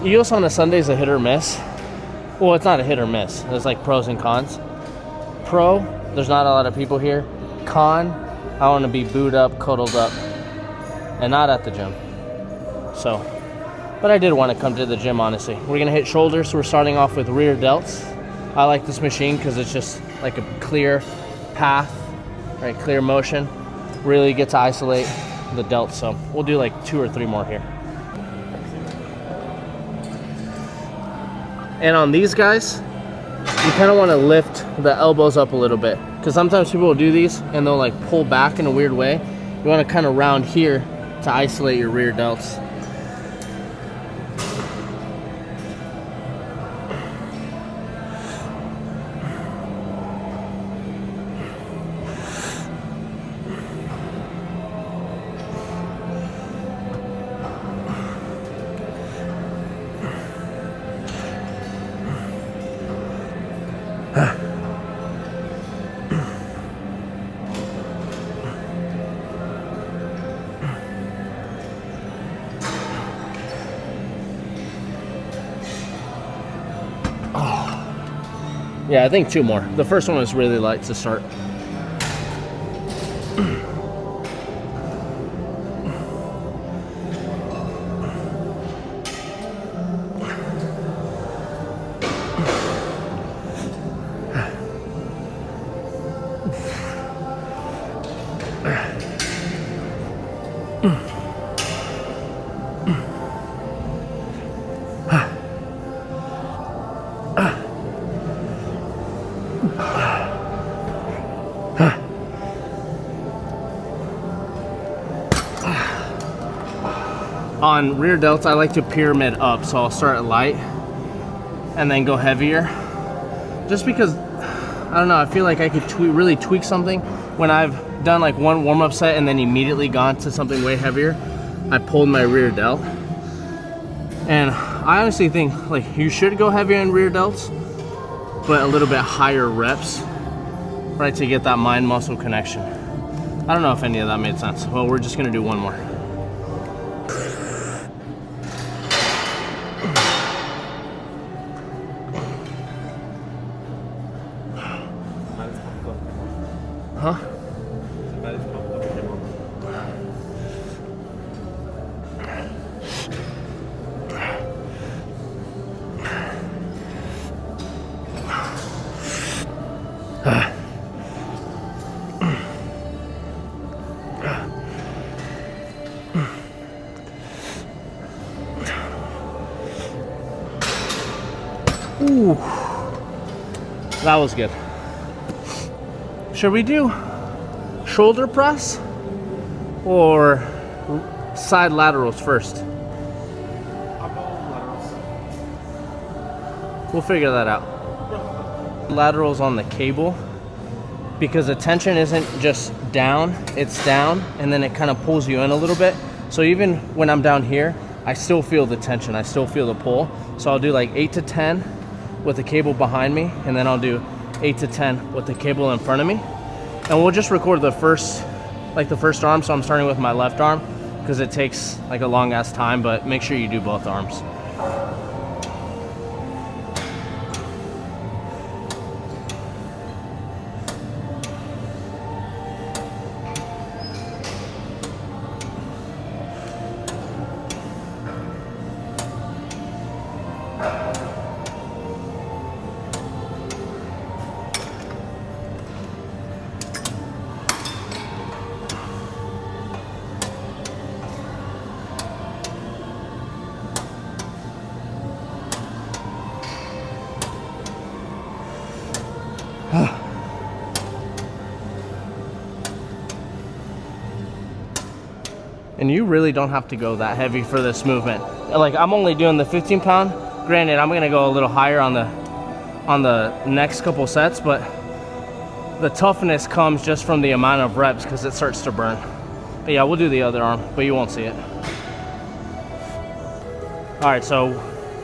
EOS on a Sunday is a hit or miss. Well, it's not a hit or miss. There's like pros and cons. Pro, there's not a lot of people here. Con, I want to be booed up, cuddled up, and not at the gym. So, but I did want to come to the gym, honestly. We're going to hit shoulders. So we're starting off with rear delts. I like this machine because it's just like a clear path, right? Clear motion. Really get to isolate the delts. So we'll do like 2 or 3 more here. And on these guys, you kind of want to lift the elbows up a little bit, because sometimes people will do these and they'll like pull back in a weird way. You want to kind of round here to isolate your rear delts. Yeah, I think 2 more. The first one was really light to start. On rear delts, I like to pyramid up, so I'll start light and then go heavier. Just because, I don't know, I feel like I could really tweak something when I've done like one warm-up set and then immediately gone to something way heavier. I pulled my rear delt. And I honestly think like you should go heavier in rear delts, but a little bit higher reps, right, to get that mind muscle connection. I don't know if any of that made sense. Well, we're just gonna do 1 more. Huh? Ooh, that was good. Should we do shoulder press or side laterals first? I'll go laterals. We'll figure that out. Laterals on the cable, because the tension isn't just down, it's down, and then it kind of pulls you in a little bit. So even when I'm down here, I still feel the tension, I still feel the pull. So I'll do like 8 to 10 with the cable behind me, and then I'll do 8 to 10 with the cable in front of me. And we'll just record the first arm. So I'm starting with my left arm because it takes like a long ass time, but make sure you do both arms. And you really don't have to go that heavy for this movement. Like, I'm only doing the 15-pound. Granted, I'm gonna go a little higher on the next couple sets, but the toughness comes just from the amount of reps because it starts to burn. But yeah, we'll do the other arm, but you won't see it. All right, so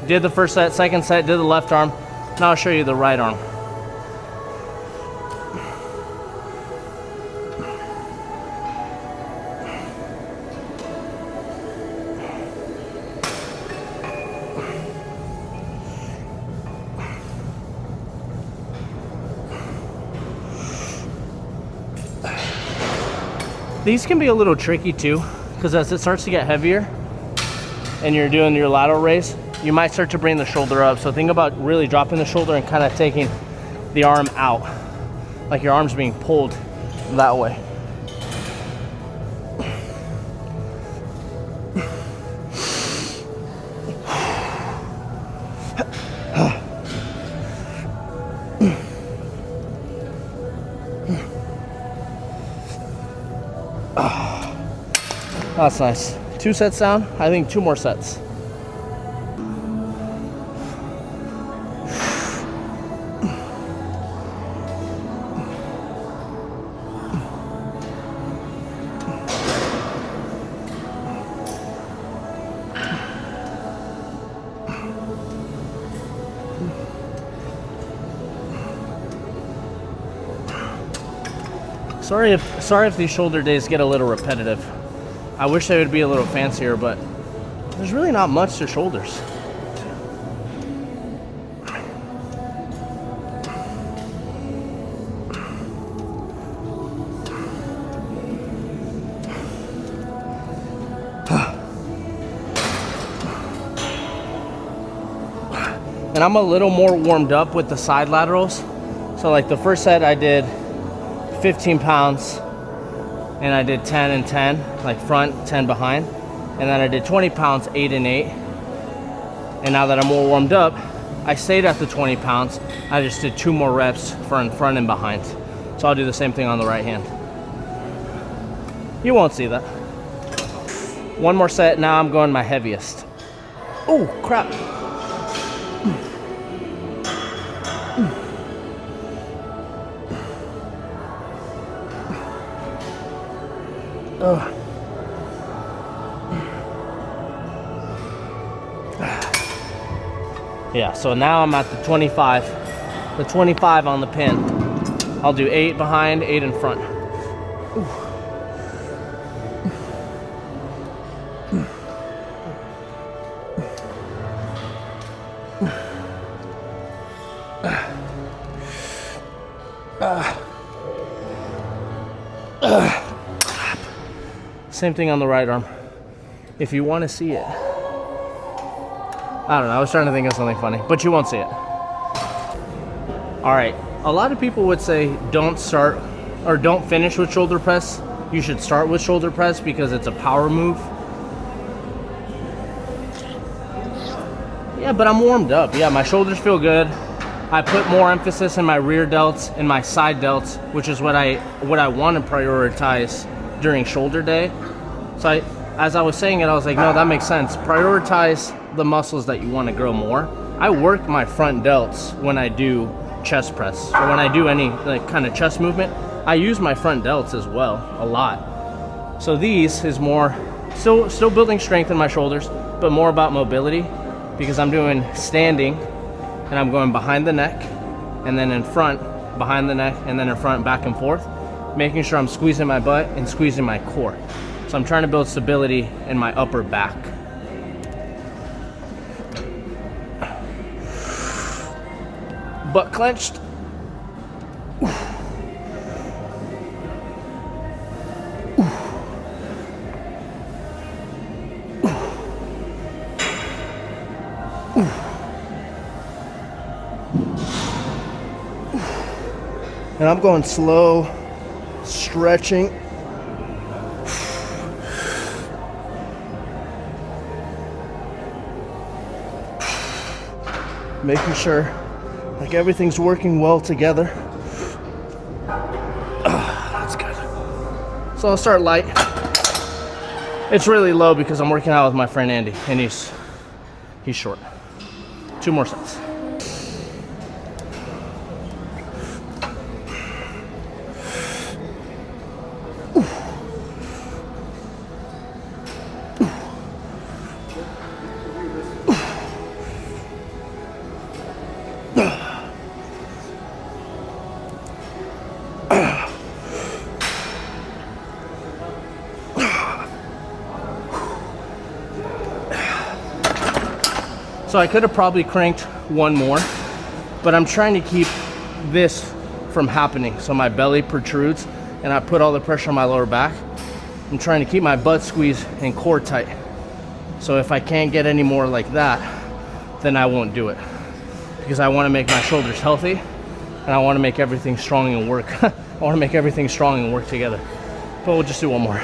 did the first set, second set, did the left arm. Now I'll show you the right arm. These can be a little tricky too, because as it starts to get heavier and you're doing your lateral raise, you might start to bring the shoulder up. So think about really dropping the shoulder and kind of taking the arm out, like your arm's being pulled that way. That's nice. 2 sets down. I think 2 more sets. Sorry if these shoulder days get a little repetitive. I wish they would be a little fancier, but there's really not much to shoulders. And I'm a little more warmed up with the side laterals. So like the first set I did 15 pounds and I did 10 and 10, like front, 10 behind. And then I did 20 pounds, 8 and 8. And now that I'm more warmed up, I stayed at the 20 pounds. I just did 2 more reps for in front and behind. So I'll do the same thing on the right hand. You won't see that. 1 more set, now I'm going my heaviest. Oh, crap. Yeah, so now I'm at the 25 on the pin. I'll do 8 behind, 8 in front. Same thing on the right arm. If you want to see it. I don't know, I was trying to think of something funny, but you won't see it. All right, a lot of people would say don't start or don't finish with shoulder press. You should start with shoulder press because it's a power move. Yeah, but I'm warmed up. Yeah, my shoulders feel good. I put more emphasis in my rear delts and my side delts, which is what I want to prioritize during shoulder day. So as I was saying it, I was like, no, that makes sense. Prioritize the muscles that you want to grow more. I work my front delts when I do chest press or when I do any like kind of chest movement. I use my front delts as well a lot. So these is more still building strength in my shoulders, but more about mobility because I'm doing standing and I'm going behind the neck and then in front, behind the neck and then in front, back and forth, making sure I'm squeezing my butt and squeezing my core. So I'm trying to build stability in my upper back. Butt clenched. And I'm going slow, stretching. Making sure like everything's working well together. That's good. So I'll start light. It's really low because I'm working out with my friend Andy and he's short. 2 more sets. So I could have probably cranked 1 more, but I'm trying to keep this from happening. So my belly protrudes and I put all the pressure on my lower back. I'm trying to keep my butt squeeze and core tight. So if I can't get any more like that, then I won't do it. Because I want to make my shoulders healthy, and I want to make everything strong and work. I want to make everything strong and work together. But we'll just do one more.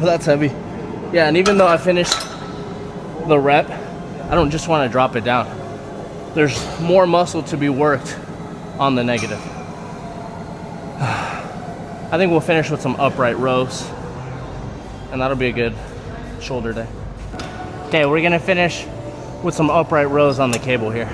That's heavy. Yeah, and even though I finished the rep, I don't just want to drop it down. There's more muscle to be worked on the negative. I think we'll finish with some upright rows, and that'll be a good shoulder day. Okay, we're gonna finish with some upright rows on the cable here.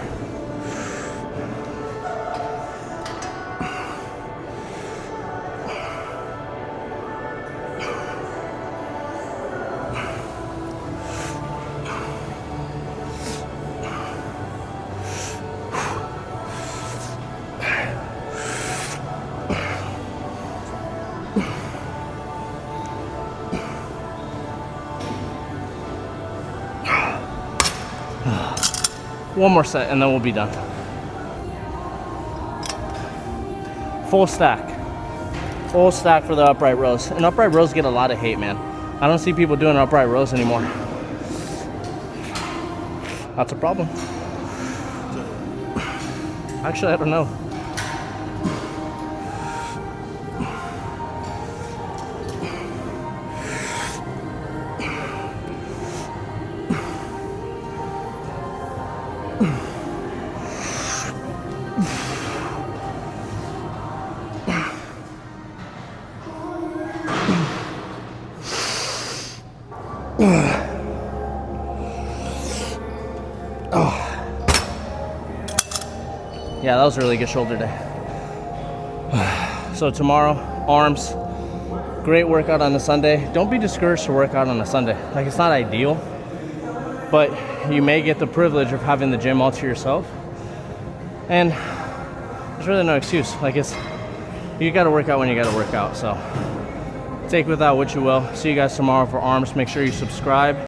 One more set and then we'll be done. Full stack. Full stack for the upright rows. And upright rows get a lot of hate, man. I don't see people doing upright rows anymore. That's a problem. Actually, I don't know. Yeah, that was a really good shoulder day. So tomorrow, arms. Great workout on a Sunday. Don't be discouraged to work out on a Sunday. Like, it's not ideal, but you may get the privilege of having the gym all to yourself. And there's really no excuse. Like, you gotta work out when you gotta work out. So take with that what you will. See you guys tomorrow for arms. Make sure you subscribe.